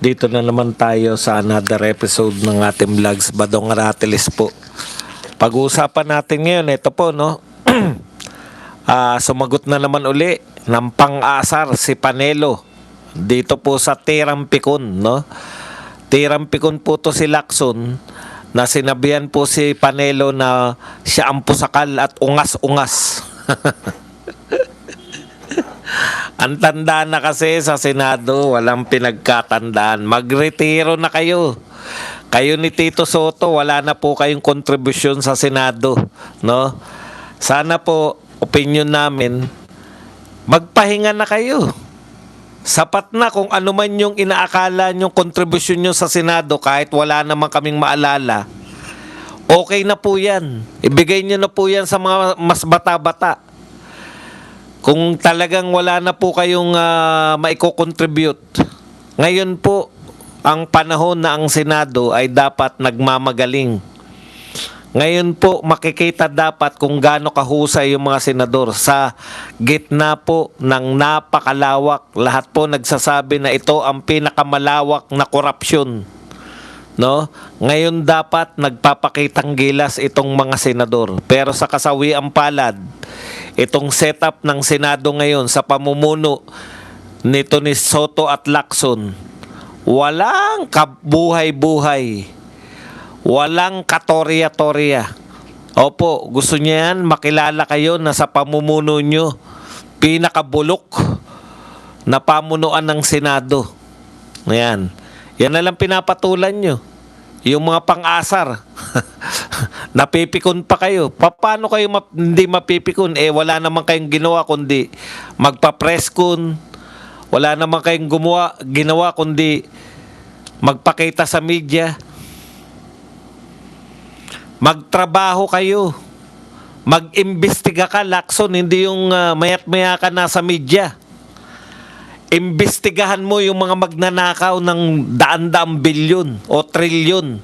Dito na naman tayo sa another episode ng ating vlogs, Badong Aratilis po. Pag-uusapan natin ngayon, ito po, no? Sumagot na naman uli ng pang-asar si Panelo dito po sa Tirampicon, no? Tirampicon po to si Lacson, na sinabihan po si Panelo na siya ang pusakal at ungas-ungas. Ang tanda na kasi sa Senado, walang pinagkatandaan. Magretiro na kayo. Kayo ni Tito Soto, wala na po kayong kontribusyon sa Senado, no? Sana po, opinion namin, magpahinga na kayo. Sapat na kung ano man yung inaakala nyong kontribusyon nyo sa Senado, kahit wala naman kaming maalala. Okay na po yan. Ibigay nyo na po yan sa mga mas bata-bata. Kung talagang wala na po kayong maiko-contribute, ngayon po ang panahon na ang Senado ay dapat nagmamagaling. Ngayon po makikita dapat kung gaano kahusay yung mga senador sa gitna po ng napakalawak. Lahat po nagsasabi na ito ang pinakamalawak na korupsyon, no? Ngayon dapat nagpapakitang gilas itong mga senador. Pero sa kasawiang palad, itong setup ng Senado ngayon sa pamumuno nito ni Soto at Lacson, walang kabuhay-buhay, walang katorya-torya. Opo, gusto niya yan, makilala kayo na sa pamumuno nyo, pinakabulok na pamunuan ng Senado. Ayan. Yan na lang pinapatulan nyo. Yung mga pang-asar, napipikon pa kayo. Paano kayo hindi mapipikon? Wala naman kayong ginawa kundi magpa-preskon. Wala naman kayong ginawa kundi magpakita sa media. Magtrabaho kayo. Mag-imbestiga ka, Lacson, hindi yung mayat-maya ka na sa media. Imbestigahan mo yung mga magnanakaw ng daan-daang bilyon o trilyon.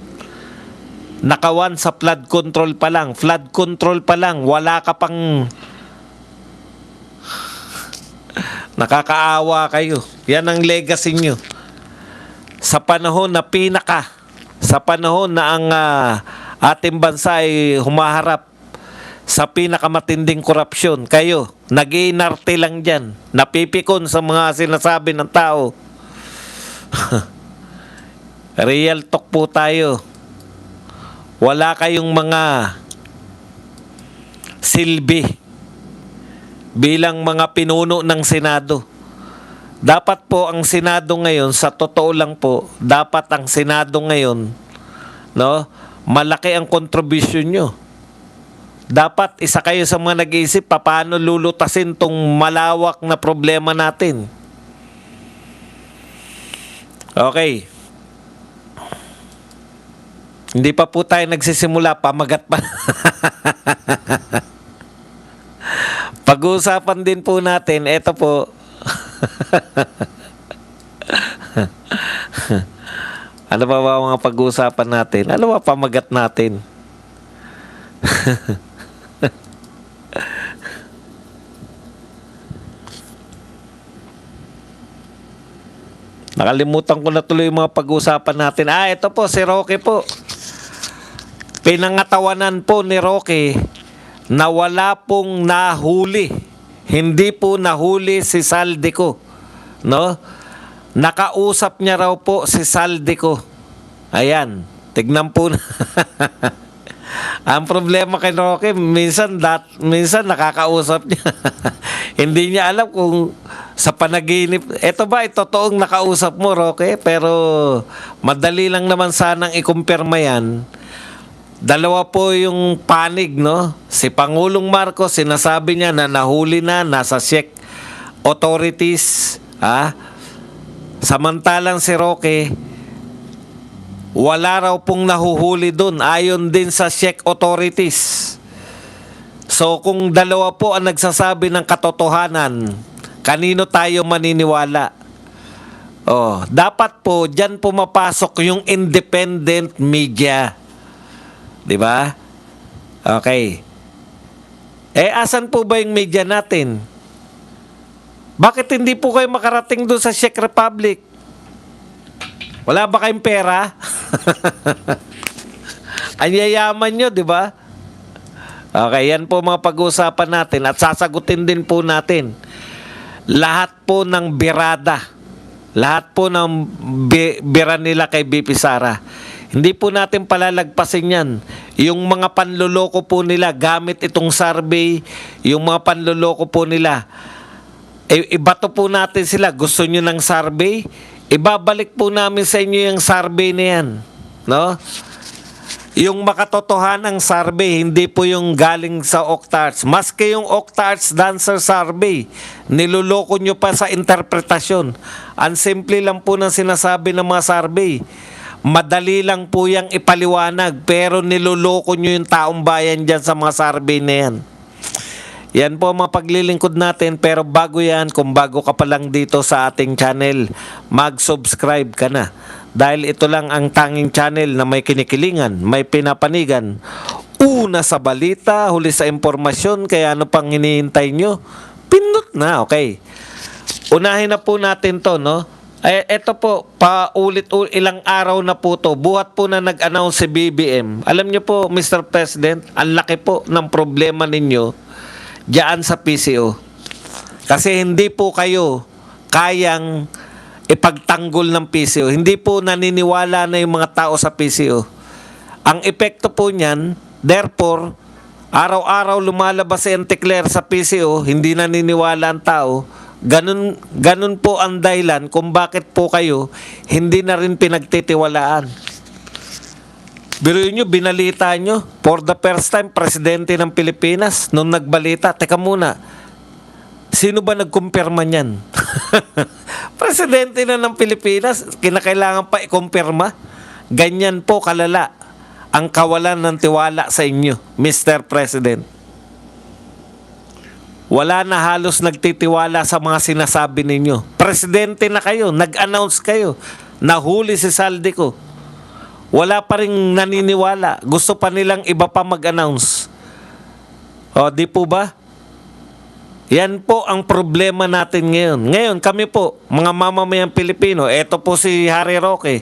Nakawan sa flood control pa lang. Flood control pa lang. Wala ka pang... Nakakaawa kayo. Yan ang legacy nyo. Sa panahon na sa panahon na ang ating bansa ay humaharap sa pinakamatinding korupsyon, kayo, nag-iinarte lang dyan. Napipikon sa mga sinasabi ng tao. Real talk po tayo. Wala kayong mga silbi bilang mga pinuno ng Senado. Dapat po ang Senado ngayon, sa totoo lang po, dapat ang Senado ngayon, no, malaki ang contribution nyo. Dapat isa kayo sa mga nag-iisip paano lulutasin tong malawak na problema natin. Okay. Hindi pa po tayo nagsisimula, pamagat pa. Pag-uusapan din po natin, eto po. Ano ba mga pag-uusapan natin? Ano ba pamagat natin? Nakalimutan ko na tuloy yung mga pag-uusapan natin. Ito po, si Roque po. Pinangatawanan po ni Roque na wala pong nahuli. Hindi po nahuli si Saldico, no? Nakausap niya raw po si Saldico. Ayan, tignan po na. Ang problema kay Roque, minsan nakakausap niya. Hindi niya alam kung sa panaginip. Ito ba, totoong nakausap mo, Roque? Pero madali lang naman sanang ikumpirma yan. Dalawa po yung panig, no? Si Pangulong Marcos, sinasabi niya na nahuli na, nasa Czech authorities. Samantalang si Roque, wala raw pong nahuhuli doon, ayon din sa Czech authorities. So kung dalawa po ang nagsasabi ng katotohanan, kanino tayo maniniwala? Dapat po diyan pumapasok yung independent media. 'Di ba? Okay. Asan po ba yung media natin? Bakit hindi po kayo makarating doon sa Czech Republic? Wala ba kayong pera? Ang yayaman nyo, di ba? Okay, yan po mga pag-uusapan natin at sasagutin din po natin lahat po ng birada. Lahat po ng bira nila kay BP Sara. Hindi po natin palalagpasin yan. Yung mga panloloko po nila gamit itong survey, yung mga panloloko po nila, ibato po natin sila. Gusto nyo ng survey? Ibabalik po namin sa inyo yung survey na yan. No? Yung makatotohanang survey, hindi po yung galing sa Octarts. Maski yung Octarts Dancer Survey, niloloko nyo pa sa interpretasyon. Ang simple lang po ng sinasabi ng mga survey. Madali lang po yung ipaliwanag, pero niloloko nyo yung taong bayan dyan sa mga survey na yan. Yan po ang mga paglilingkod natin, pero bago yan, kung bago ka pa lang dito sa ating channel, mag-subscribe ka na. Dahil ito lang ang tanging channel na may kinikilingan, may pinapanigan. Una sa balita, huli sa impormasyon, kaya ano pang hinihintay nyo? Pindot na, okay. Unahin na po natin to, no? Ito po, paulit-ulit, ilang araw na po to. Buhat po na nag-announce si BBM. Alam nyo po, Mr. President, ang laki po ng problema ninyo diyan sa PCO. Kasi hindi po kayo kayang ipagtanggol ng PCO. Hindi po naniniwala na yung mga tao sa PCO. Ang epekto po niyan, therefore, araw-araw lumalabas si Anticler sa PCO, hindi naniniwala ang tao. Ganun po ang dahilan kung bakit po kayo hindi na rin pinagtitiwalaan. Biruin nyo, binalita nyo, for the first time, presidente ng Pilipinas, nung nagbalita, teka muna, sino ba nagkumpirma niyan? Presidente na ng Pilipinas, kinakailangan pa ikumpirma? Ganyan po kalala ang kawalan ng tiwala sa inyo, Mr. President. Wala na halos nagtitiwala sa mga sinasabi ninyo. Presidente na kayo, nag-announce kayo, nahuli si Saldico. Wala pa rin naniniwala. Gusto pa nilang iba pa mag-announce. O, di po ba? Yan po ang problema natin ngayon. Ngayon, kami po, mga mamamayang Pilipino, eto po si Harry Roque.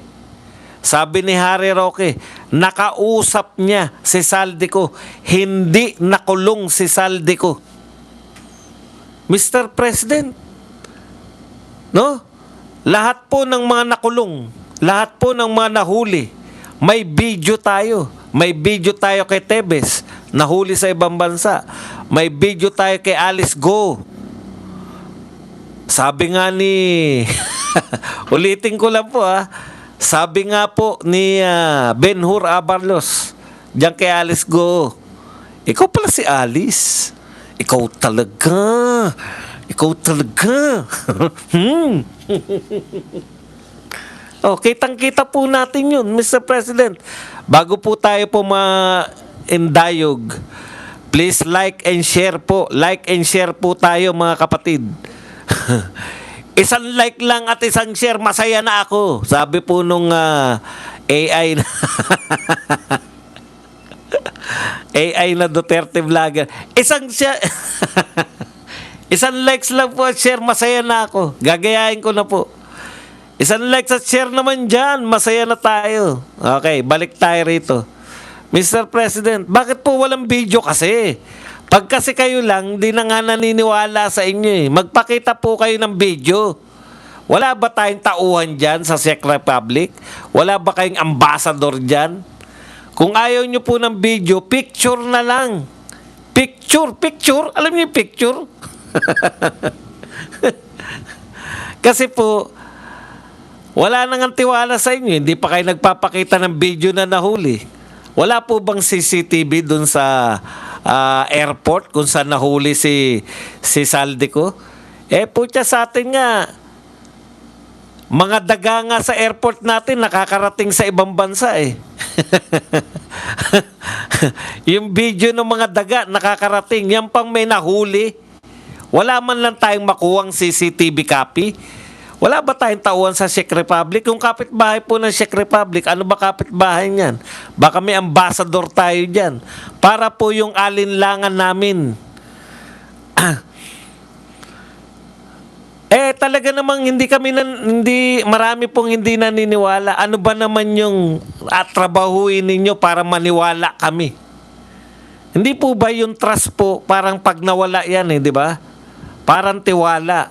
Sabi ni Harry Roque, nakausap niya si Saldico. Hindi nakulong si Saldico. Mr. President, no? Lahat po ng mga nakulong, lahat po ng mga nahuli, may video tayo. May video tayo kay Tebes, nahuli sa ibang bansa. May video tayo kay Alice Go. Sabi nga ni... ulitin ko lang po sabi nga po ni Ben-Hur Abarlos, diyan kay Alice Go, ikaw pala si Alice. Ikaw talaga. Ikaw talaga. Oh, kitang-kita po natin yun, Mr. President. Bago po tayo po ma-indayog, please like and share po. Like and share po tayo, mga kapatid. Isang like lang at isang share, masaya na ako. Sabi po nung AI na AI na Duterte vlogger. Isang likes lang po at share, masaya na ako. Gagayahin ko na po. Isang like at share naman dyan, masaya na tayo. Okay, balik tayo rito. Mr. President, bakit po walang video kasi? Pag kasi kayo lang, di na nga naniniwala sa inyo eh. Magpakita po kayo ng video. Wala ba tayong tauhan dyan sa Czech Republic? Wala ba kayong ambassador dyan? Kung ayaw nyo po ng video, picture na lang. Picture. Alam niyo yung picture? Kasi po, wala nang tiwala sa inyo. Hindi pa kayo nagpapakita ng video na nahuli. Wala po bang CCTV dun sa airport kung saan nahuli si Saldico? Putya sa atin nga, mga daga nga sa airport natin nakakarating sa ibang bansa eh. Yung video ng mga daga nakakarating, yan pang may nahuli. Wala man lang tayong makuhang CCTV copy. Wala ba tayong tauhan sa Czech Republic? Yung kapitbahay po ng Czech Republic, ano ba kapitbahay niyan? Baka may ambassador tayo dyan. Para po yung alinlangan namin. 'Di ba? Yung mga daga nakakarating, yan pang may nahuli. Wala man lang tayong makuhang CCTV copy. Wala ba tayong tauhan sa Czech Republic? Yung kapitbahay po ng Czech Republic, ano ba kapitbahay niyan? Baka may ambassador tayo dyan. Para po yung alinlangan namin. 'Di ba? Talaga namang hindi marami pong hindi naniniwala. Ano ba naman yung trabahuin ninyo para maniwala kami? Hindi po ba yung trust po, parang pag nawala yan di ba? Parang tiwala.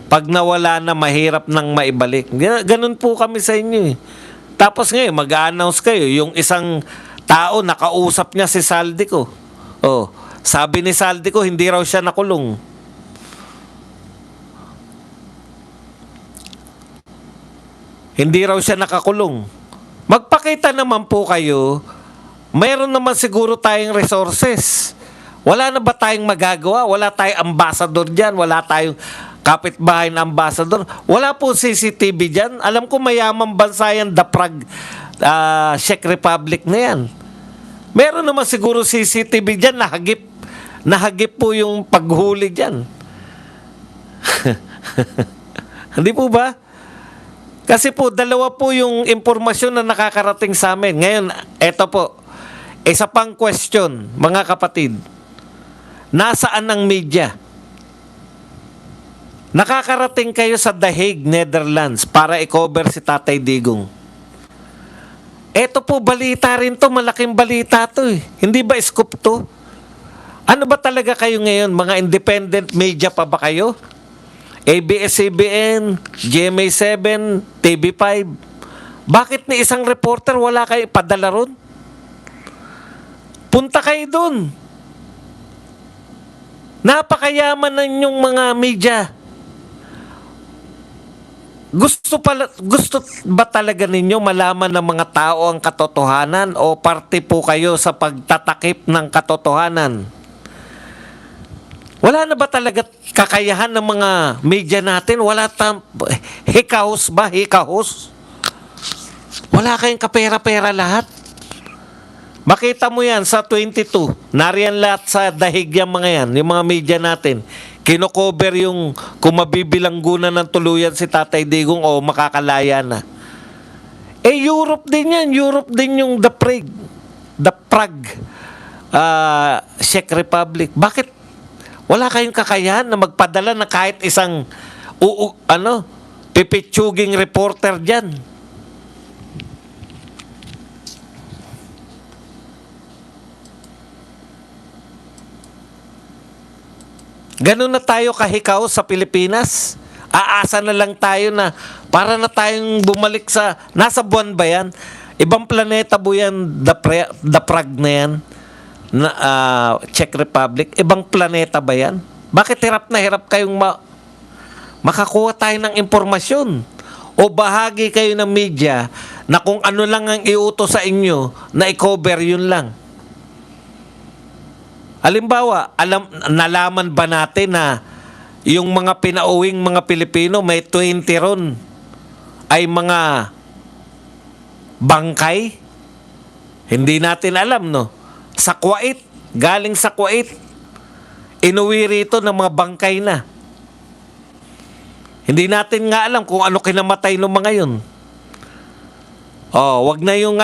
Pag nawala na, mahirap nang maibalik. Ganun po kami sa inyo Tapos ngayon, mag-a-announce kayo, yung isang tao, nakausap niya si Saldico. Sabi ni Saldico, hindi raw siya nakulong. Hindi raw siya nakakulong. Magpakita naman po kayo, mayroon naman siguro tayong resources. Wala na ba tayong magagawa? Wala tayong ambassador dyan? Wala tayong kapitbahay na ambassador? Wala po CCTV dyan? Alam ko mayamang bansa yan, the Prague, Czech Republic na yan. Meron naman siguro CCTV dyan, nahagip po yung paghuli dyan. Hindi po ba? Kasi po, dalawa po yung impormasyon na nakakarating sa amin. Ngayon, eto po, isa pang question, mga kapatid. Nasaan ang media? Nakakarating kayo sa The Hague, Netherlands, para i-cover si Tatay Digong. Eto po, balita rin to, malaking balita to Hindi ba scoop to? Ano ba talaga kayo ngayon? Mga independent media pa ba kayo? ABS-CBN, GMA7, TV5. Bakit ni isang reporter wala kayo padala ron? Punta kayo dun. Napakayaman na yung mga media. Gusto ba talaga ninyo malaman ng mga tao ang katotohanan o parte po kayo sa pagtatakip ng katotohanan? Wala na ba talaga kakayahan ng mga media natin? Hikahos ba? Hikahos? Wala kayong kapera-pera lahat? Makita mo yan sa 22. Nariyan lahat sa dahig yung mga yan. Yung mga media natin. Kino-cover yung kung mabibilanggunan ng tuluyan si Tatay Digong o makakalaya na. Europe din yan. Europe din yung the Prague, Czech Republic. Bakit wala kayong kakayahan na magpadala na kahit isang pipitsuging reporter dyan? Ganun na tayo kahikaw sa Pilipinas? Aasa na lang tayo na para na tayong bumalik sa... Nasa buwan ba yan? Ibang planeta po yan, the Prague na yan? Czech Republic, ibang planeta ba yan? Bakit hirap na hirap kayong makakuha tayo ng impormasyon? O bahagi kayo ng media na kung ano lang ang iutos sa inyo na i-cover yun lang? Halimbawa, nalaman ba natin na yung mga pinauwing mga Pilipino, may 20 ron ay mga bangkay? Hindi natin alam, no? Sa Kuwait, galing sa Kuwait, inuwi rito ng mga bangkay na. Hindi natin nga alam kung ano kinamatay ng mga yun. Wag na yung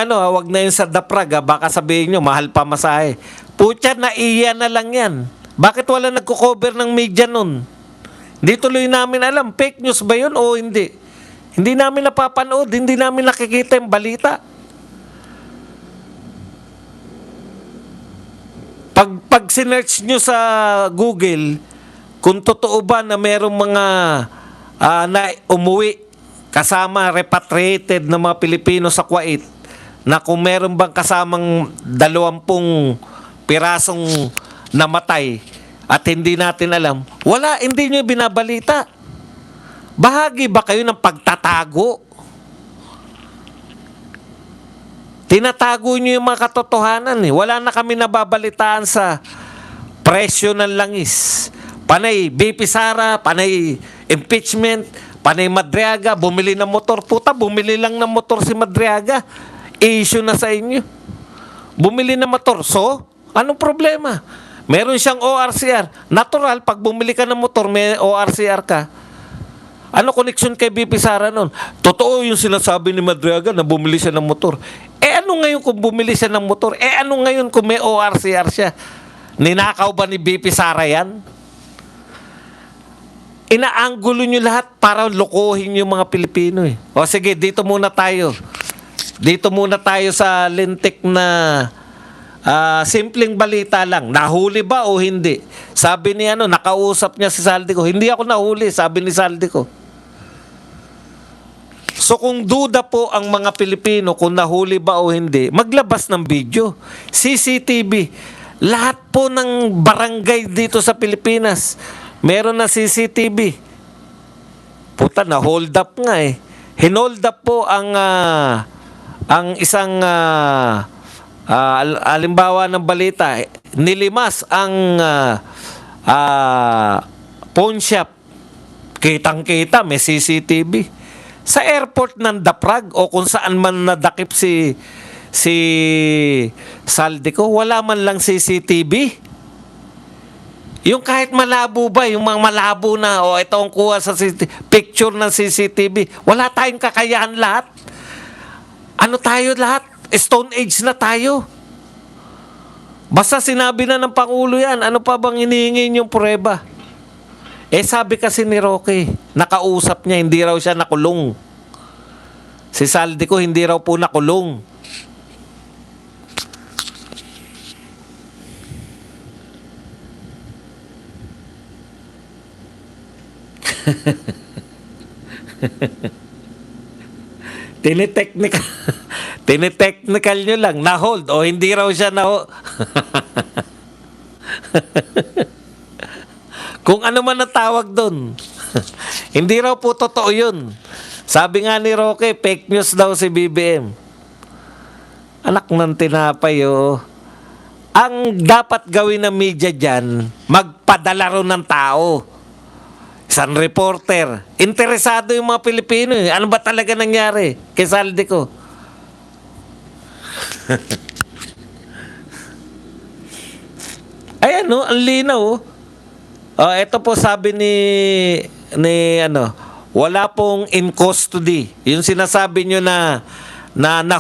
sa The Prague, baka sabihin nyo, mahal pa masahe. Putya, naiya na lang yan. Bakit wala nagko-cover ng media nun? Hindi tuloy namin alam, fake news ba yun o hindi? Hindi namin napapanood, hindi namin nakikita yung balita. Pag sinearch nyo sa Google, kung totoo ba na merong mga na umuwi kasama repatriated na mga Pilipino sa Kuwait, na kung meron bang kasamang 20 pirasong namatay at hindi natin alam, hindi nyo binabalita. Bahagi ba kayo ng pagtatago? Tinatago nyo yung mga katotohanan Wala na kami nababalitaan sa presyo ng langis. Panay BP Sara, panay impeachment, panay Madriaga, bumili ng motor. Puta, bumili lang ng motor si Madriaga. Issue na sa inyo. Bumili ng motor. So, anong problema? Meron siyang ORCR. Natural, pag bumili ka ng motor, may ORCR ka. Ano connection kay BP Sara nun? Totoo yung sinasabi ni Madriaga na bumili siya ng motor. Ano ngayon kung bumili siya ng motor? Ano ngayon kung may ORCR siya? Ninakaw ba ni BP Sara yan? Inaanggulo nyo lahat para lokohin yung mga Pilipino eh. O sige, dito muna tayo. Dito muna tayo sa lintik na simpleng balita lang. Nahuli ba o hindi? Sabi ni nakausap niya si Saldico. Hindi ako nahuli, sabi ni Saldico. So kung duda po ang mga Pilipino kung nahuli ba o hindi, maglabas ng video. CCTV. Lahat po ng barangay dito sa Pilipinas, meron na CCTV. Puta, na hold up nga eh. Hinold up po ang isang alimbawa ng balita. Nilimas ang pawn shop. Kitang-kita, may CCTV. Sa airport ng Daprag o kung saan man nadakip si Saldico, wala man lang CCTV. Yung kahit malabo ba, yung mga malabo na, ito ang kuha sa picture ng CCTV, wala tayong kakayahan lahat. Ano tayo lahat? Stone Age na tayo. Basta sinabi na ng Pangulo yan, ano pa bang hinihingi yung prueba? Sabi kasi ni Roque, nakausap niya, hindi raw siya nakulong. Si Saldico hindi raw po nakulong. Tinitechnical nyo lang, na-hold o hindi raw siya na-hold. Kung ano man ang tawag doon. Hindi raw po totoo yun. Sabi nga ni Roque, fake news daw si BBM. Anak ng tinapay, oh. Ang dapat gawin ng media dyan, magpadala rin ng tao. Isang reporter. Interesado yung mga Pilipino. Ano ba talaga nangyari kay Saldico? Ayan, no? Ang linaw, oh. Ito po sabi ni wala pong in custody. Yung sinasabi nyo na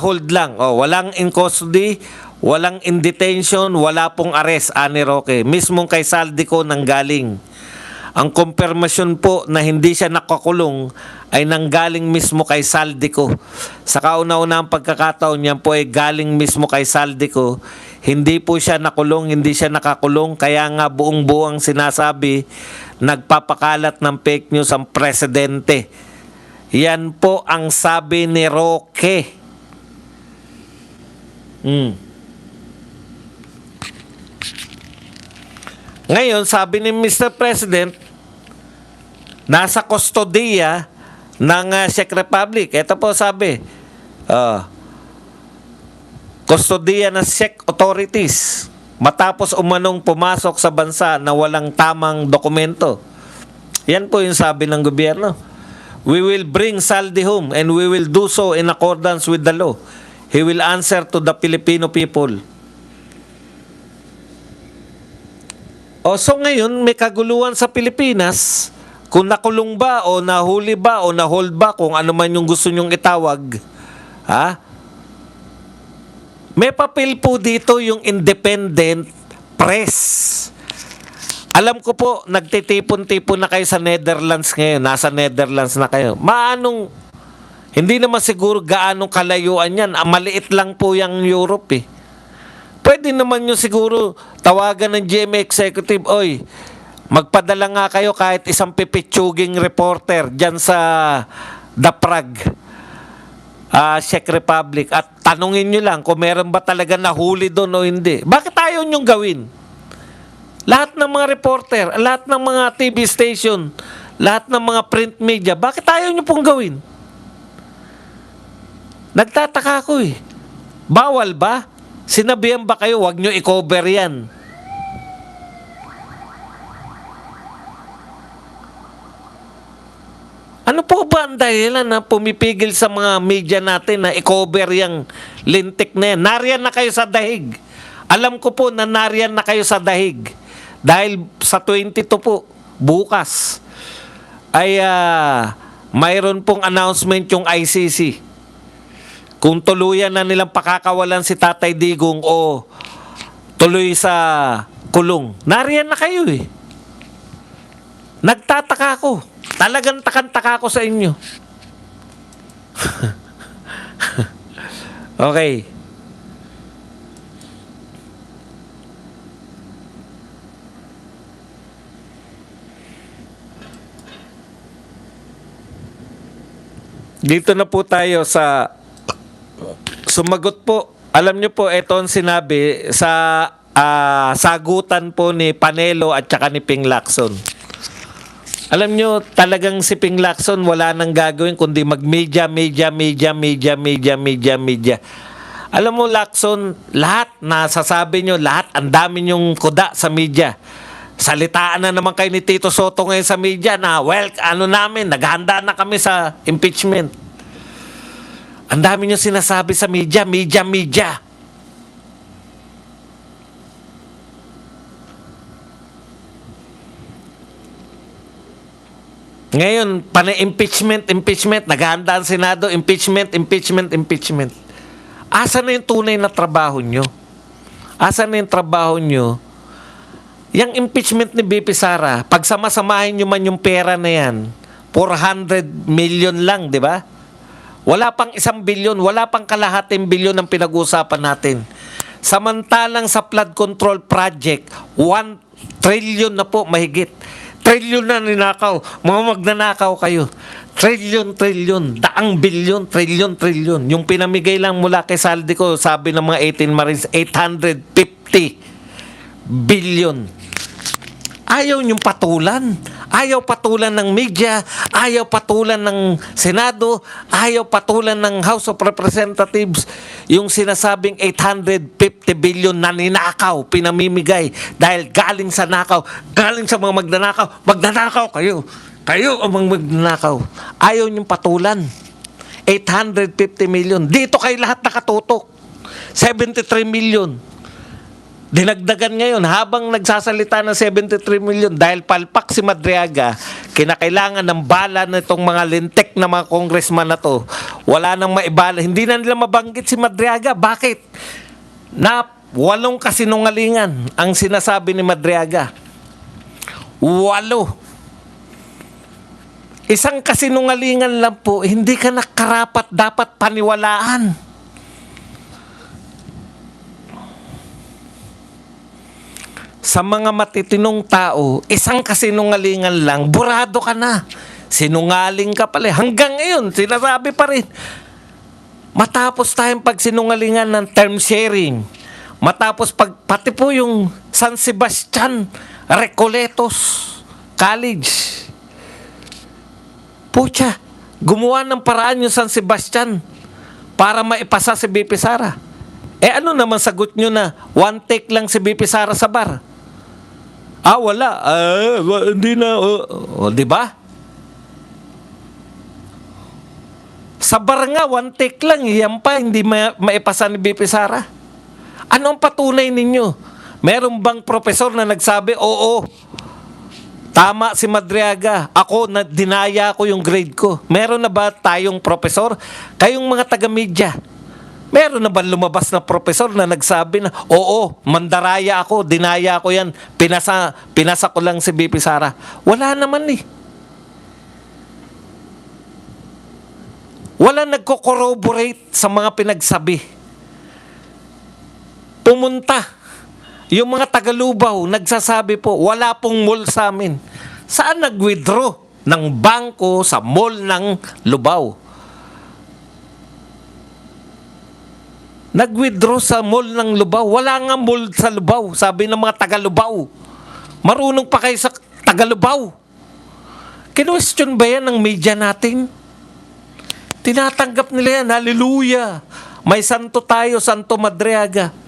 hold lang. Walang in custody, walang in detention, wala pong arrest, ani Roque. Mismong kay Saldico nanggaling. Ang kumpirmasyon po na hindi siya nakakulong ay nanggaling mismo kay Saldico. Sa kauna-unahang pagkakataon niyan po ay galing mismo kay Saldico. Hindi po siya nakulong, hindi siya nakakulong. Kaya nga buong-buong sinasabi, nagpapakalat ng fake news ang presidente. Yan po ang sabi ni Roque. Ngayon, sabi ni Mr. President, nasa kustodiya ng Czech Republic. Ito po sabi, kustodiya ng Czech authorities matapos umanong pumasok sa bansa na walang tamang dokumento. Yan po yung sabi ng gobyerno. We will bring Saldi home and we will do so in accordance with the law. He will answer to the Filipino people. So ngayon, may kaguluhan sa Pilipinas kung nakulong ba o nahuli ba o na-hold ba, kung ano man yung gusto nyong itawag. May papel po dito yung independent press. Alam ko po, nagtitipon-tipon na kayo sa Netherlands ngayon. Nasa Netherlands na kayo. Hindi naman siguro gaanong kalayuan yan. Maliit lang po yung Europe eh. Pwede naman nyo siguro tawagan ng GMA executive, oy, magpadala nga kayo kahit isang pipitsuging reporter dyan sa The Prague, Czech Republic, at tanungin nyo lang kung meron ba talaga nahuli doon o hindi. Bakit ayaw nyong gawin? Lahat ng mga reporter, lahat ng mga TV station, lahat ng mga print media, bakit ayaw nyo pong gawin? Nagtataka ko eh. Bawal ba? Sinabihan ba kayo, wag nyo i-cover yan? Ano po ba ang dahilan na pumipigil sa mga media natin na i-cover yung lintik na yan? Nariyan na kayo sa dahig. Alam ko po na nariyan na kayo sa dahig. Dahil sa 22 po, bukas, ay mayroon pong announcement yung ICC. Kung tuluyan na nilang pakakawalan si Tatay Digong o tuloy sa kulong. Nariyan na kayo eh. Nagtataka ako. Talagang takang-taka ako sa inyo. Okay. Dito na po tayo sa sumagot po. Alam niyo po, ito ang sinabi sa sagutan po ni Panelo at saka ni Ping Lacson. Alam niyo, talagang si Ping Lacson wala nang gagawin kundi mag-media. Alam mo, Lacson, lahat nasasabi niyo, lahat, ang dami niyong kuda sa media. Salitaan na naman kayo ni Tito Soto ngayon sa media na, well, naghahanda na kami sa impeachment. Ang dami niyo sinasabi sa media. Ngayon, impeachment, naghahanda ang Senado, impeachment. Asa na yung tunay na trabaho nyo? Asa na yung trabaho nyo? Yung impeachment ni BP Sara, pag sama-samahin nyo man yung pera na yan, 400 million lang, di ba? Wala pang 1 billion, wala pang kalahating bilyon ang pinag-uusapan natin. Samantalang sa flood control project, 1 trillion na po mahigit. Trillion na ninakaw. Mga magnanakaw kayo. Trillion. Daang bilyon. Trillion. Yung pinamigay lang mula kay Saldico, sabi ng mga 18 Marines, 850 billion. Ayaw niyong patulan. Ayaw patulan ng media. Ayaw patulan ng Senado. Ayaw patulan ng House of Representatives. Yung sinasabing 850 billion na ninakaw, pinamimigay. Dahil galing sa nakaw, galing sa mga magnanakaw. Magnanakaw kayo. Kayo ang mga magnanakaw. Ayaw niyong patulan. 850 million. Dito kayo lahat nakatutok. 73 million. Dinagdagan ngayon habang nagsasalita ng 73 million dahil palpak si Madriaga, kinakailangan ng bala na itong mga lintek na mga congressman na to. Wala nang maibala. Hindi na nila mabanggit si Madriaga. Bakit? Na 8 kasinungalingan ang sinasabi ni Madriaga. 8. Isang kasinungalingan lang po, hindi ka nakarapat dapat paniwalaan. Sa mga matitinong tao, isang kasinungalingan lang, burado ka na. Sinungaling ka pala. Hanggang ngayon, sinasabi pa rin. Matapos tayong pagsinungalingan ng term sharing, matapos pati po yung San Sebastian Recoletos College. Pucha, gumawa ng paraan yung San Sebastian para maipasa si BP Sara. Ano naman sagot nyo na 1 take lang si BP Sara sa bar? Wala. Hindi na. Di ba? Sa bar nga, 1 take lang. Yan pa, hindi maipasa ni BP Sara. Ano ang patunay ninyo? Meron bang profesor na nagsabi, oo, tama si Madriaga. Ako, dinaya ko yung grade ko. Meron na ba tayong profesor? Kayong mga taga-media, meron na ba lumabas na profesor na nagsabi na, oo, mandaraya ako, dinaya ko yan, pinasa ko lang si BP Sara? Wala naman eh. Wala nagko-corroborate sa mga pinagsabi. Pumunta. Yung mga taga-Lubao, nagsasabi po, wala pong mall sa amin. Saan nag-withdraw ng bangko sa mall ng Lubao? Nag-withdraw sa mall ng Lubao. Wala nga mall sa Lubao, sabi ng mga taga-Lubao. Marunong pa kayo sa taga-Lubao. Kinwestiyon ba yan ng media natin? Tinatanggap nila yan. Hallelujah. May santo tayo, Santo Madriaga.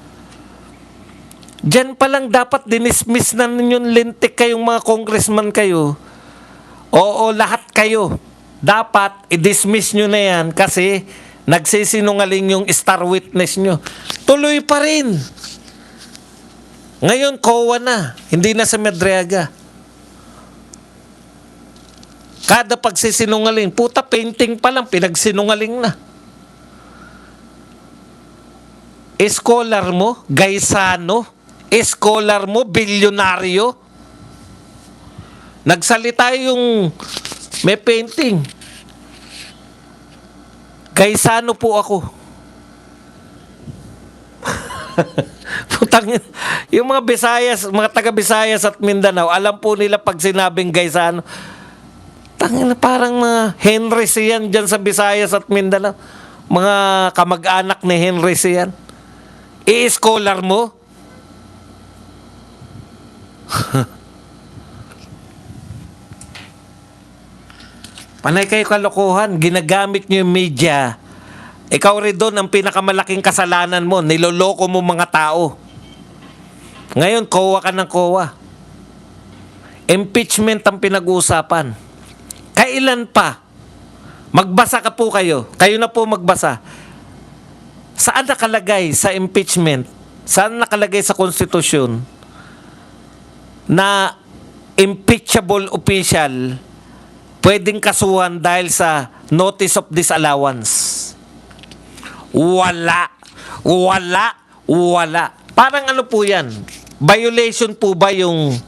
Diyan pa lang dapat dinismiss na ninyong lintik kayong mga congressman kayo. Oo, lahat kayo. Dapat i-dismiss nyo na yan kasi nagsisinungaling yung star witness nyo. Tuloy pa rin. Ngayon, COA na. Hindi na sa Madriaga. Kada pagsisinungaling, puta, painting pa lang, pinagsinungaling na. Scholar mo, gaysano, scholar mo, bilyonaryo. Nagsalita yung may painting. Gaisano po ako. Putang, yung mga Visayas, mga taga Visayas at Mindanao, alam po nila pag sinabing Gaisano. Tangina, parang mga Henry siyan dyan sa Visayas at Mindanao. Mga kamag-anak ni Henry siyan. I-scholar mo? Panay kayo kalokohan. Ginagamit nyo yung media. Ikaw rin doon ang pinakamalaking kasalanan mo. Niloloko mo mga tao. Ngayon, kowa ka ng kowa. Impeachment ang pinag-uusapan. Kailan pa? Magbasa ka po kayo. Kayo na po magbasa. Saan nakalagay sa impeachment? Saan nakalagay sa konstitusyon na impeachable official pwedeng kasuhan dahil sa notice of disallowance? Wala. Wala. Wala. Parang ano po yan? Violation po ba yung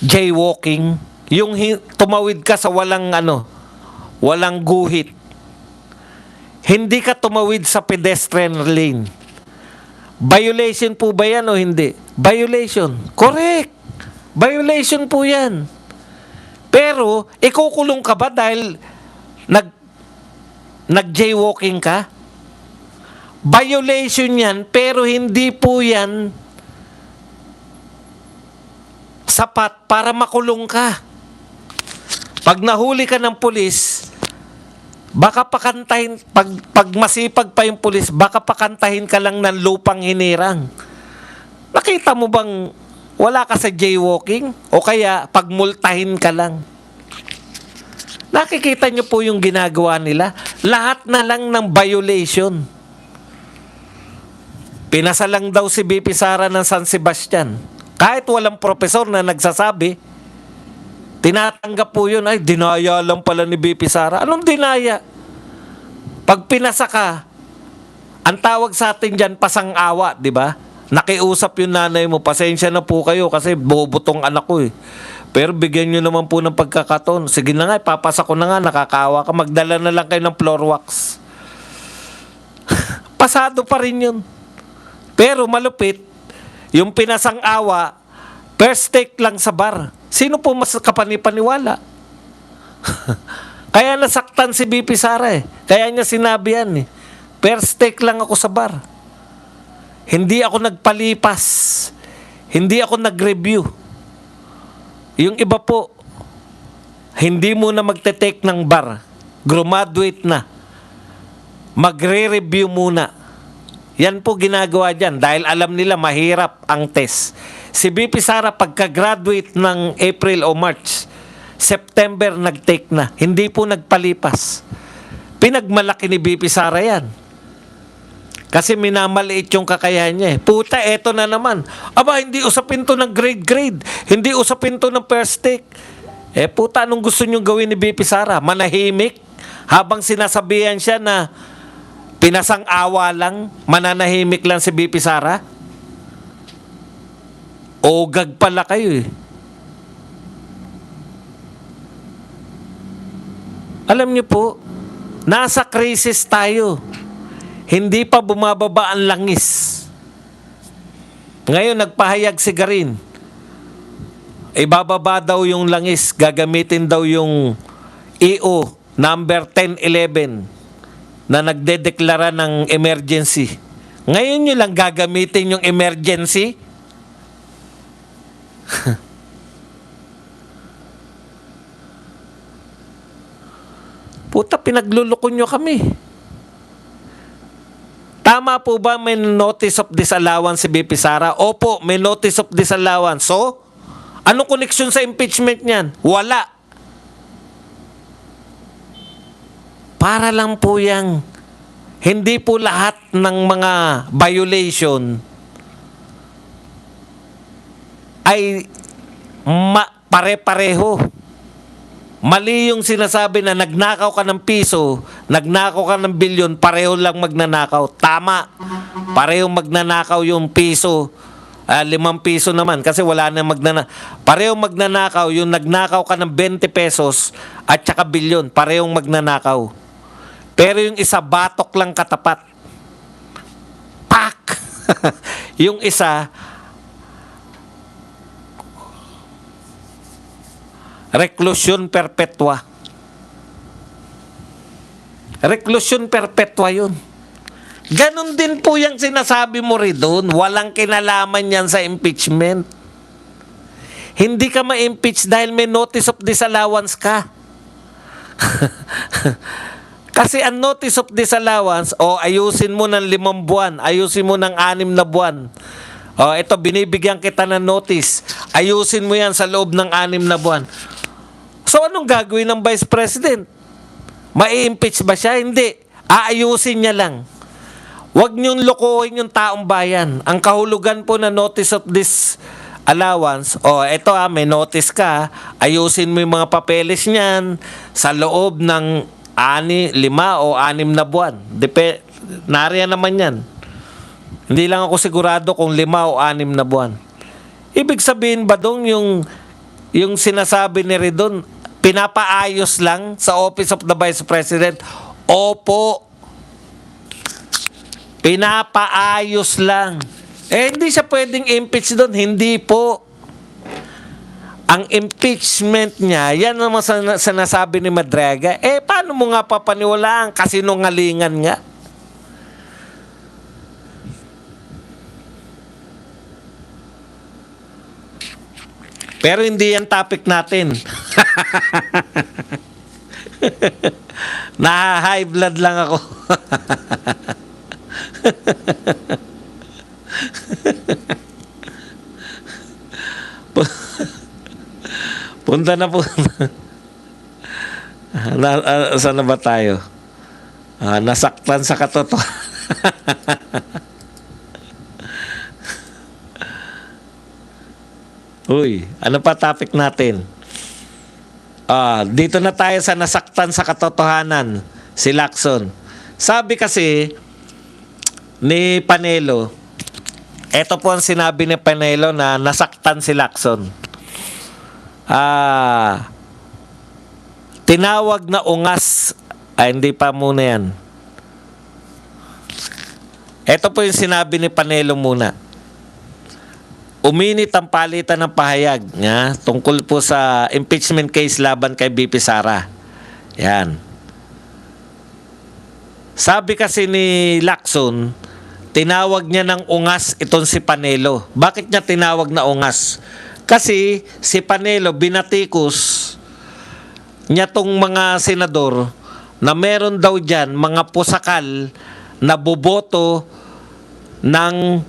jaywalking? Yung tumawid ka sa walang walang guhit. Hindi ka tumawid sa pedestrian lane. Violation po ba yan o hindi? Violation. Correct. Violation po yan. Pero, ikukulong ka ba dahil nag-jaywalking ka? Violation yan, pero hindi po yan sapat para makulong ka. Pag nahuli ka ng pulis, baka pakantahin, pag masipag pa yung pulis, baka pakantahin ka lang ng lupang hinirang. Nakita mo bang wala ka sa jaywalking? O kaya pagmultahin ka lang? Nakikita nyo po yung ginagawa nila? Lahat na lang ng violation. Pinasa lang daw si BP Sara ng San Sebastian. Kahit walang profesor na nagsasabi, tinatanggap po yun, ay dinaya lang pala ni BP Sara. Anong dinaya? Pag pinasa ka, ang tawag sa atin dyan, pasang-awa, di ba? Nakiusap yung nanay mo, pasensya na po kayo kasi bubutong anak ko eh. Pero bigyan nyo naman po ng pagkakataon. Sige na nga, ipapasa ko na nga, nakakaawa ka, magdala na lang kayo ng floor wax. Pasado pa rin yun. Pero malupit, yung pinasang-awa, first take lang sa bar. Sino po mas kapanipaniwala? Kaya nasaktan si BP Sara eh. Kaya niya sinabi yan eh. First take lang ako sa bar. Hindi ako nagpalipas. Hindi ako nag-review. Yung iba po, hindi muna magte-take ng bar. Graduate na. Magre-review muna. Yan po ginagawa dyan dahil alam nila mahirap ang test. Si BP Sara pagka-graduate ng April o March, September nag-take na. Hindi po nagpalipas. Pinagmalaki ni BP Sara yan. Kasi minamaliit yung kakayahan niya eh. Puta, eto na naman. Aba, hindi usapin to ng grade. Hindi usapin to ng first take. Eh puta, anong gusto niyong gawin ni BP Sara? Manahimik? Habang sinasabihan siya na pinasang-awa lang, mananahimik lang si BP Sara? Ogag pala kayo eh. Alam niyo po, nasa crisis tayo. Hindi pa bumababa ang langis. Ngayon, nagpahayag si Garin. Ibababa daw yung langis. Gagamitin daw yung EO number 1011 na nagdedeklara ng emergency. Ngayon nyo lang gagamitin yung emergency? Puta, pinagluloko nyo kami. Tama po ba may notice of disallowance si BP Sara? Opo, may notice of disallowance. So, anong koneksyon sa impeachment niyan? Wala. Para lang po yang hindi po lahat ng mga violation ay pare-pareho. Mali yung sinasabi na nagnakaw ka ng piso, nagnakaw ka ng bilyon, pareho lang magnanakaw. Tama. Parehong magnanakaw yung piso ₱5 naman kasi wala na parehong magnanakaw, yung nagnakaw ka ng 20 pesos at saka bilyon, parehong magnanakaw. Pero yung isa, batok lang katapat. Pak! Yung isa, reklusyon perpetua. Reklusyon perpetua yun. Ganon din po yung sinasabi mo rin doon. Walang kinalaman yan sa impeachment. Hindi ka ma-impeach dahil may notice of disallowance ka. Kasi ang notice of disallowance, ayusin mo ng 5 buwan, ayusin mo ng 6 na buwan. Ito, binibigyan kita ng notice. Ayusin mo yan sa loob ng 6 na buwan. So, anong gagawin ng Vice President? Ma-impeach ba siya? Hindi. Aayusin niya lang. Huwag niyong lokohin yung taong bayan. Ang kahulugan po na notice of disallowance, eto may notice ka, ayusin mo yung mga papeles niyan sa loob ng 5 o 6 na buwan. Nariyan naman yan. Hindi lang ako sigurado kung 5 o 6 na buwan. Ibig sabihin ba dong yung sinasabi ni Redon, pinapaayos lang sa Office of the Vice President? Opo. Pinapaayos lang. Hindi siya pwedeng impeach doon. Hindi po. Ang impeachment niya, yan naman sinasabi ni Madriaga, paano mo nga papaniwalaan? Kasinungalingan nga. Pero hindi yan topic natin. Na-high blood lang ako. Punta na po. Saan na ba tayo? Nasaktan sa katotohanan. Uy, ano pa topic natin? Dito na tayo sa nasaktan sa katotohanan. Si Lacson. Sabi kasi ni Panelo, eto po ang sinabi ni Panelo na nasaktan si Lacson. Tinawag na ungas, hindi pa muna yan. Eto po yung sinabi ni Panelo muna. Uminit ang palitan ng pahayag niya tungkol po sa impeachment case laban kay BP Sara. Yan. Sabi kasi ni Lacson, tinawag niya ng ungas itong si Panelo. Bakit niya tinawag na ungas? Kasi si Panelo binatikos niya tong mga senador na meron daw dyan mga pusakal na boboto ng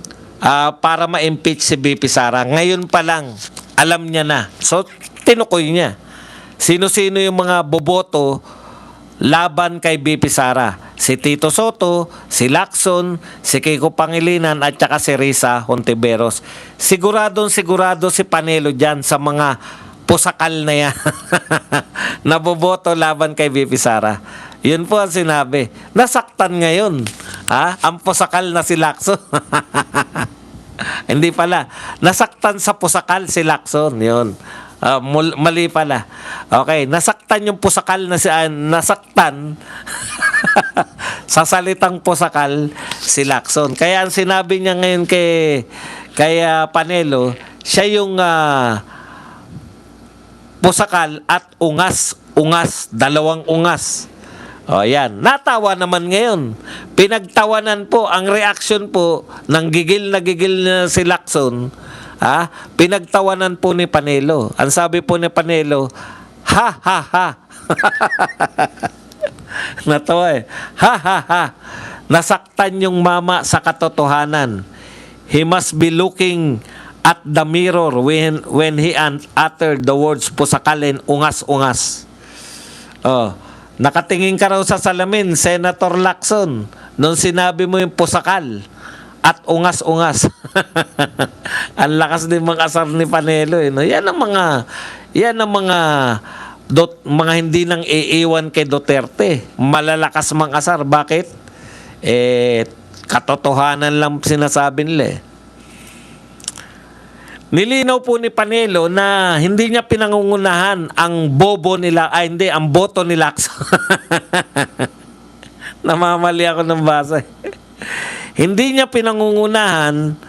para ma-impeach si BP Sara. Ngayon pa lang, alam niya na. So, tinukoy niya. Sino-sino yung mga boboto laban kay BP Sara? Si Tito Soto, si Lacson, si Kiko Pangilinan, at saka si Risa Hontiveros. Siguradong sigurado si Panelo dyan sa mga pusakal na yan na boboto laban kay BP Sara. Yun po ang sinabi. Nasaktan ngayon. Ang pusakal na si Lacson. Hindi pala. Nasaktan sa pusakal si Lacson. Yun. Mali pala. Okay. Nasaktan yung pusakal na nasaktan sa salitang pusakal si Lacson. Kaya ang sinabi niya ngayon kay Panelo, siya yung pusakal at ungas. Ungas. Dalawang ungas. Yan. Natawa naman ngayon. Pinagtawanan po, ang reaction po ng gigil na si Lacson, pinagtawanan po ni Panelo. Ang sabi po ni Panelo, ha ha ha. Natawa ha ha ha. Nasaktan yung mama sa katotohanan. He must be looking at the mirror when he uttered the words pusakalin, ungas-ungas. Nakatingin ka raw sa salamin, Senator Lacson, nung sinabi mo yung pusakal at ungas-ungas. Ang lakas din mga asar ni Panelo. No? Yan ang mga hindi nang iiwan kay Duterte. Malalakas mga asar. Bakit? Katotohanan lang sinasabi nila. Nilinaw po ni Panelo na hindi niya pinangungunahan ang bobo nila, hindi, ang boto ni Lacson. Namamali ako ng basa. Hindi niya pinangungunahan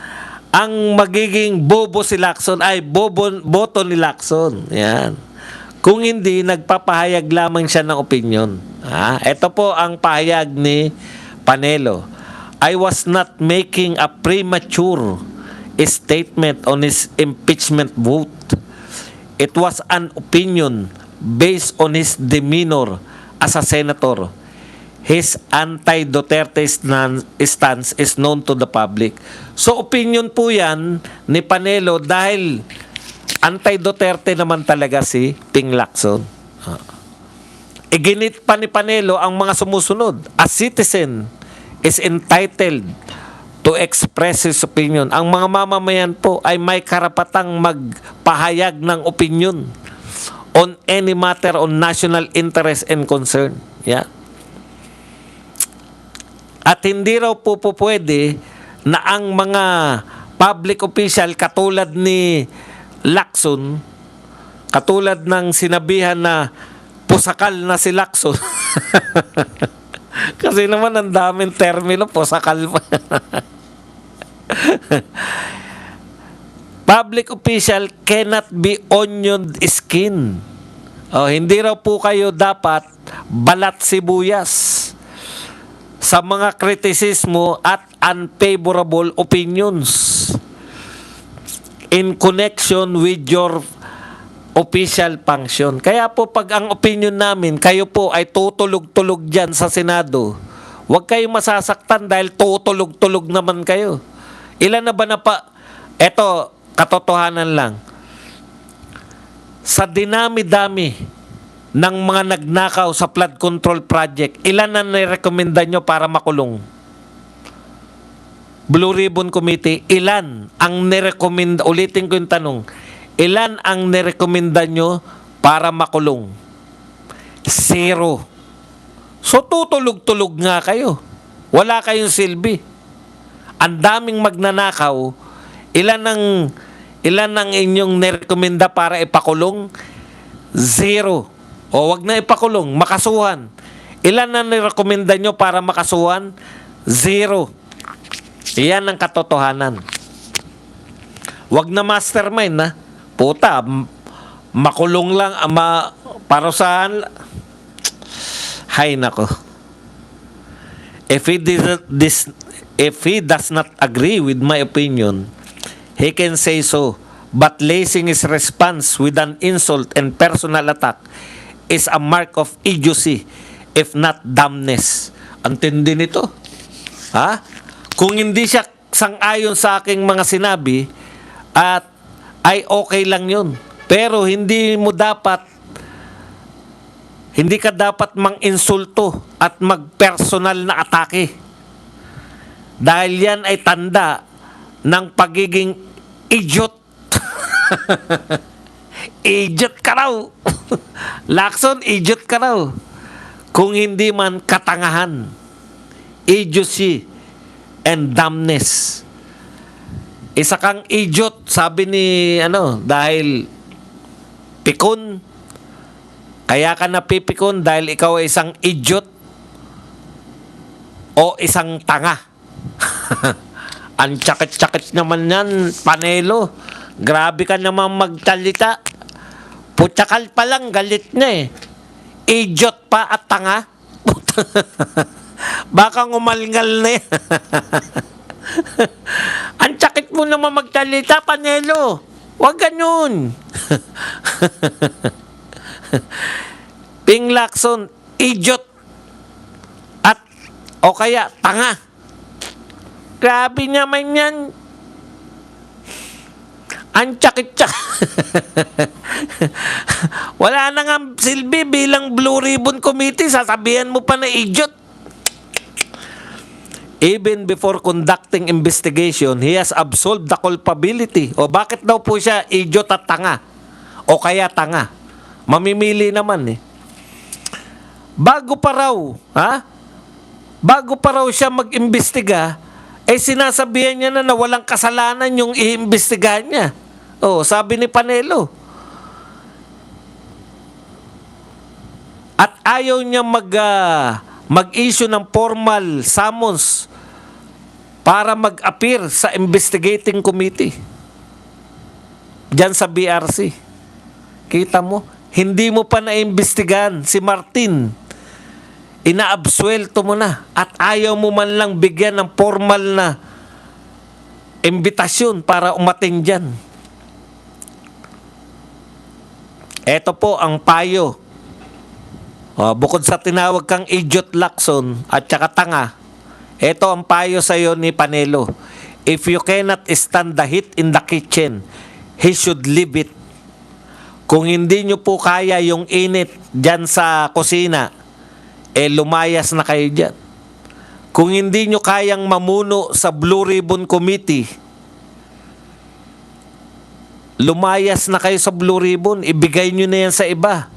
ang magiging bobo si Lacson, boto ni Lacson. Yan. Kung hindi, nagpapahayag lamang siya ng opinion. Ito po ang pahayag ni Panelo. I was not making a premature statement on his impeachment vote. It was an opinion based on his demeanor as a senator. His anti-Duterte stance is known to the public. So opinion po yan ni Panelo dahil anti-Duterte naman talaga si Ping Lacson. Iginit pa ni Panelo ang mga sumusunod. A citizen is entitled to express his opinion. Ang mga mamamayan po ay may karapatang magpahayag ng opinion on any matter on national interest and concern. Yeah. At hindi raw po pwede na ang mga public official katulad ni Lacson, katulad ng sinabihan na pusakal na si Lacson. Kasi naman ang daming termino, pusakal pa. Public official cannot be onion skin. Hindi raw po kayo dapat balat sibuyas sa mga kritisismo at unfavorable opinions in connection with your official function. Kaya po pag ang opinion namin, kayo po ay tutulog-tulog dyan sa Senado, huwag kayong masasaktan dahil tutulog-tulog naman kayo. Ilan na ba na pa? Eto, katotohanan lang. Sa dinami-dami ng mga nagnakaw sa flood control project, ilan na nirekomenda nyo para makulong? Blue Ribbon Committee, ilan ang nirekomenda? Ulitin ko yung tanong. Ilan ang nirekomenda nyo para makulong? 0. So tutulog-tulog nga kayo. Wala kayong silbi. Ang daming magnanakaw, ilan ang inyong nirekomenda para ipakulong? 0. O wag na ipakulong, makasuhan. Ilan ang nirekomenda nyo para makasuhan? 0. Iyan ang katotohanan. Wag na mastermind na. Puta, makulong lang, parusahan. Hay nako. If he does not agree with my opinion, he can say so. But lacing his response with an insult and personal attack is a mark of idiocy, if not dumbness. Ang tindi nito. Kung hindi siya sang-ayon sa aking mga sinabi, ay okay lang yun. Pero hindi ka dapat mang-insulto at mag-personal na atake. Dahil yan ay tanda ng pagiging idiot. Idiot ka raw. Lacson, idiot ka raw. Kung hindi man katangahan. Idiocy and dumbness. Isa kang idiot, sabi ni dahil pikon. Kaya ka napipikon dahil ikaw ay isang idiot o isang tanga. Ang tsakit-tsakit naman yan, Panelo. Grabe ka naman magtalita. Putsakal pa lang, galit na eh. Idiot pa at tanga. Baka ngumalngal na yan. Ang tsakit mo naman magtalita, Panelo. Huwag ganun. Ping Lacson, idiot at o kaya tanga. Grabe naman yan. Ang tsakit-tsak. Wala na nga silbi bilang Blue Ribbon Committee. Sasabihan mo pa na idiot. Even before conducting investigation, he has absolved the culpability. O bakit daw po siya idiot at tanga? O kaya tanga? Mamimili naman eh. Bago pa raw siya mag-imbestiga, sinasabihan niya na walang kasalanan yung i-imbestigahan niya. Oh, sabi ni Panelo. At ayaw niya mag-issue ng formal summons para mag-appear sa investigating committee diyan sa BRC. Kita mo, hindi mo pa naimbestigahan si Martin. Inaabsuelto mo na at ayaw mo man lang bigyan ng formal na imbitasyon para umating dyan. Ito po ang payo. Bukod sa tinawag kang idiot Lacson at saka tanga, ito ang payo sa iyo ni Panelo. If you cannot stand the heat in the kitchen, he should leave it. Kung hindi nyo po kaya yung init dyan sa kusina, lumayas na kayo dyan. Kung hindi nyo kayang mamuno sa Blue Ribbon Committee, lumayas na kayo sa Blue Ribbon, ibigay nyo na yan sa iba.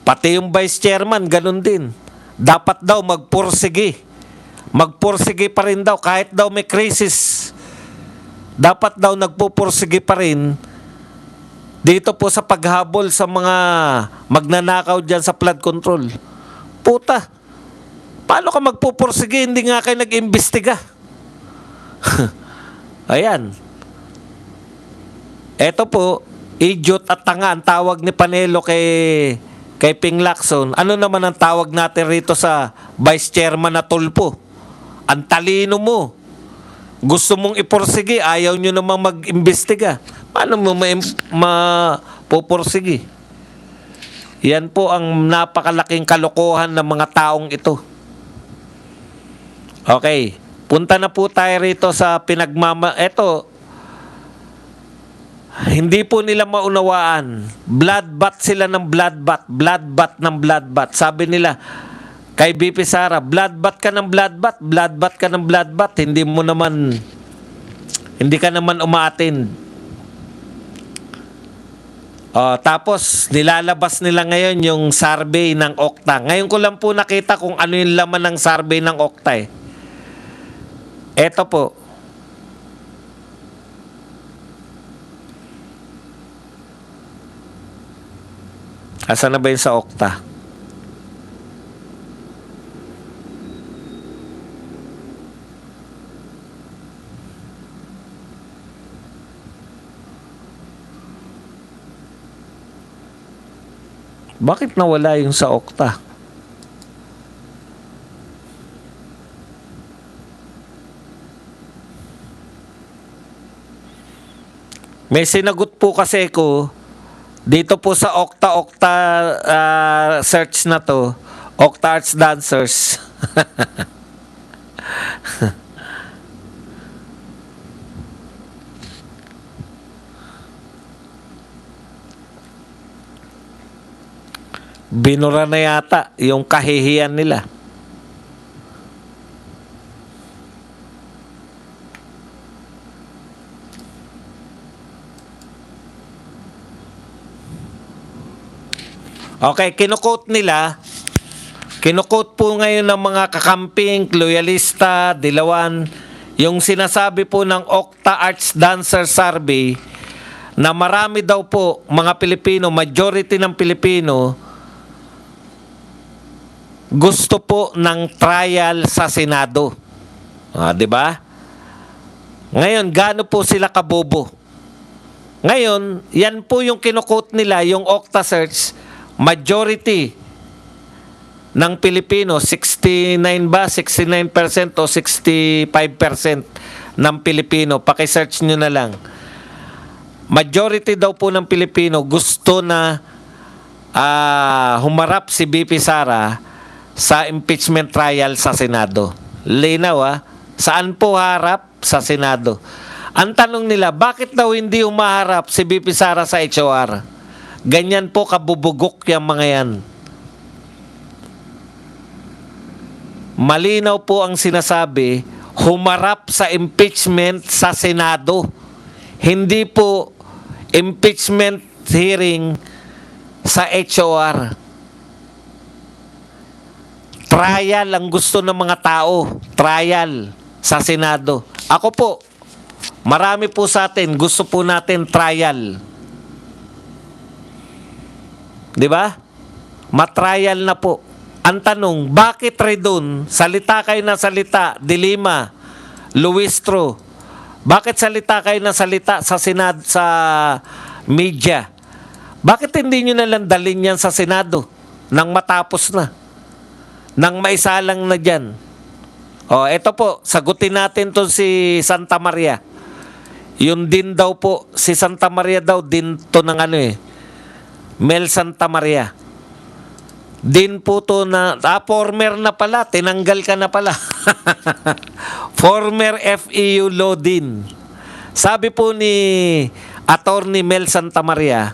Pati yung vice chairman, ganun din. Dapat daw magpursige. Magpursige pa rin daw, kahit daw may crisis. Dapat daw nagpupursige pa rin dito po sa paghabol sa mga magnanakaw dyan sa flood control. Puta, paano ka magpupursige? Hindi nga kayo nag-imbestiga. Ayan. Eto po, idiot at tanga ang tawag ni Panelo kay Ping Lacson. Ano naman ang tawag natin rito sa vice chairman na tulpo? Ang talino mo. Gusto mong iporsige, ayaw nyo namang mag-imbestiga. Paano mo mapupursige? Yan po ang napakalaking kalokohan ng mga taong ito. Okay, punta na po tayo rito sa Eto, hindi po nila maunawaan. Bloodbath sila ng bloodbath. Bloodbath ng bloodbath. Sabi nila, kay BP Sara, bloodbath ka ng bloodbath. Bloodbath ka ng bloodbath. Hindi ka naman umaattend. Tapos, nilalabas nila ngayon yung survey ng Okta. Ngayon ko lang po nakita kung ano yung laman ng survey ng Okta eh. Eto po. Asan na ba yun sa Okta? Bakit nawala yung sa Okta? May sinagot po kasi ko dito po sa Okta search na to, Okta Arts Dancers. Binura na yata yung kahihiyan nila. Okay, kinukot po ngayon ng mga kakamping, loyalista, dilawan, yung sinasabi po ng Okta Arts Dancer Survey na marami daw po mga Pilipino, majority ng Pilipino, gusto po ng trial sa Senado. Di ba? Ngayon, gaano po sila kabobo? Ngayon, yan po yung kinukot nila, yung Okta Search, majority ng Pilipino, 69 ba? 69% o 65% ng Pilipino. Paki-search nyo na lang. Majority daw po ng Pilipino gusto na humarap si BP Sara sa impeachment trial sa Senado. Linaw saan po harap? Sa Senado. Ang tanong nila, bakit daw hindi humaharap si BP Sara sa HOR? Ganyan po kabubugok yung mga yan. Malinaw po ang sinasabi, humarap sa impeachment sa Senado. Hindi po impeachment hearing sa HOR. Trial ang gusto ng mga tao. Trial sa Senado. Ako po, Marami po sa atin, gusto po natin trial. Di ba? Matrial na po. Ang tanong, bakit Redon? Salita kayo na salita. Dilima, Luistro. Bakit salita kayo na salita sa sa media? Bakit hindi nyo nalang dalhin yan sa Senado nang matapos na? Nang maisalang na dyan? O, eto po, sagutin natin to si Santa Maria. Yun din daw po, si Santa Maria daw, din to ng Mel Santa Maria. Din po to na, former na pala, tinanggal ka na pala. Former FEU law din. Sabi po ni Attorney Mel Santa Maria,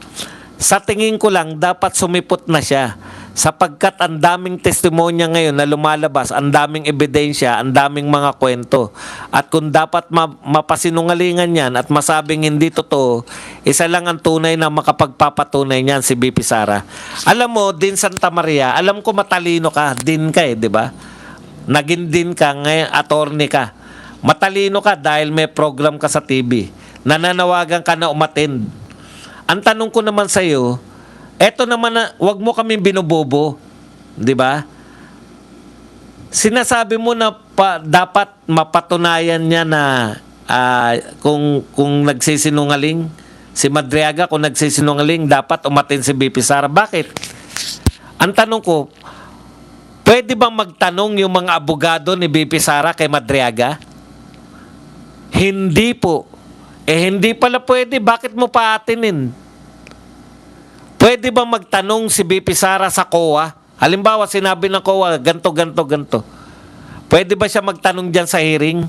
sa tingin ko lang, dapat sumipot na siya. Sapagkat ang daming testimonya ngayon na lumalabas, ang daming ebidensya, ang daming mga kwento. At kung dapat mapasinungalingan yan at masabing hindi totoo, isa lang ang tunay na makapagpapatunay niyan, si BP Sara. Alam mo, din Santa Maria, alam ko matalino ka, din ka di ba? Naging din ka, ngayon attorney ka. Matalino ka dahil may program ka sa TV. Nananawagan ka na umattend. Ang tanong ko naman sa iyo, eto naman na, wag mo kaming binubobo, 'di ba? Sinasabi mo na dapat mapatunayan niya na kung nagsisinungaling si Madriaga, kung nagsisinungaling, dapat umatin si BP Sara. Bakit? Ang tanong ko, pwede bang magtanong yung mga abogado ni BP Sara kay Madriaga? Hindi po. Hindi pala pwede. Bakit mo pa atinin? Pwede ba magtanong si BP Sara sa COA? Halimbawa, sinabi ng COA, ganto. Pwede ba siya magtanong dyan sa hearing?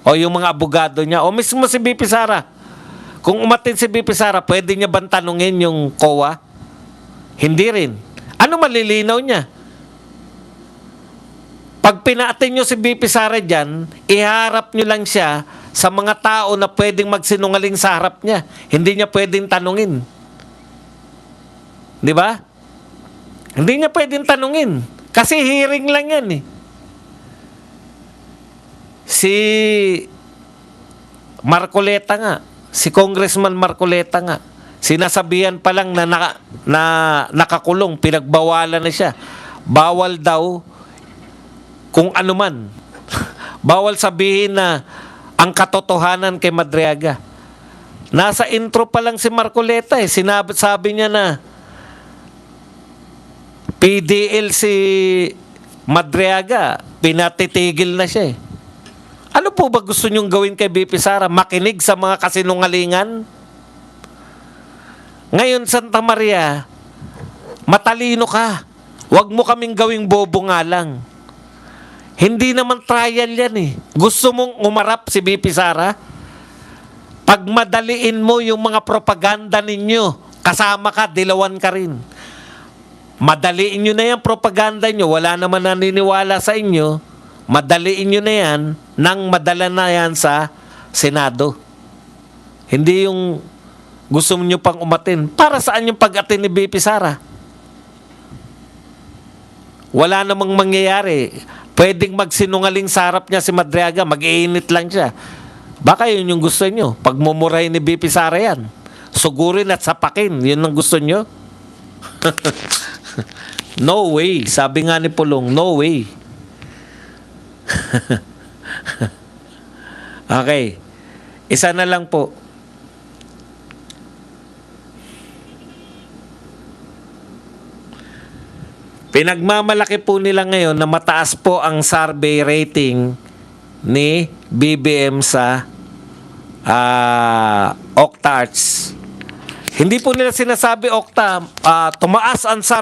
O yung mga abogado niya? O mismo si BP Sara? Kung umatin si BP Sara, pwede niya bang tanungin yung COA? Hindi rin. Ano malilinaw niya? Pag pinaatin nyo si BP Sara dyan, iharap nyo lang siya sa mga tao na pwedeng magsinungaling sa harap niya. Hindi niya pwedeng tanungin. Di ba? Hindi niya pwedeng tanungin. Kasi hearing lang yan Si Marcoleta nga, si Congressman Marcoleta nga, sinasabihan pa lang na nakakulong, pinagbawalan na siya. Bawal daw kung ano man. Bawal sabihin na ang katotohanan kay Madriaga. Nasa intro pa lang si Marcoleta sabi niya na PDL si Madriaga, pinatitigil na siya Ano po ba gusto niyong gawin kay BP Sara? Makinig sa mga kasinungalingan? Ngayon, Santa Maria, matalino ka. Huwag mo kaming gawing bobo nga lang. Hindi naman trial yan Gusto mong umarap si BP Sara? Pag madaliin mo yung mga propaganda ninyo, kasama ka, dilawan ka rin. Madaliin nyo na yan propaganda nyo. Wala naman naniniwala sa inyo. Madaliin nyo na yan nang madala na yan sa Senado. Hindi yung gusto nyo pang umatin. Para saan yung pag-atin ni BP Sara? Wala namang mangyayari. Pwedeng magsinungaling sa harap niya si Madriaga. Mag-iinit lang siya. Baka yun yung gusto nyo. Pagmumuray ni BP Sara yan. Sugurin at sapakin. Yun ang gusto nyo. No way. Sabi nga ni Pulong, no way. Okay. Isa na lang po. Pinagmamalaki po nila ngayon na mataas po ang survey rating ni BBM sa Octarts. Hindi po nila sinasabi, tumaas ang survey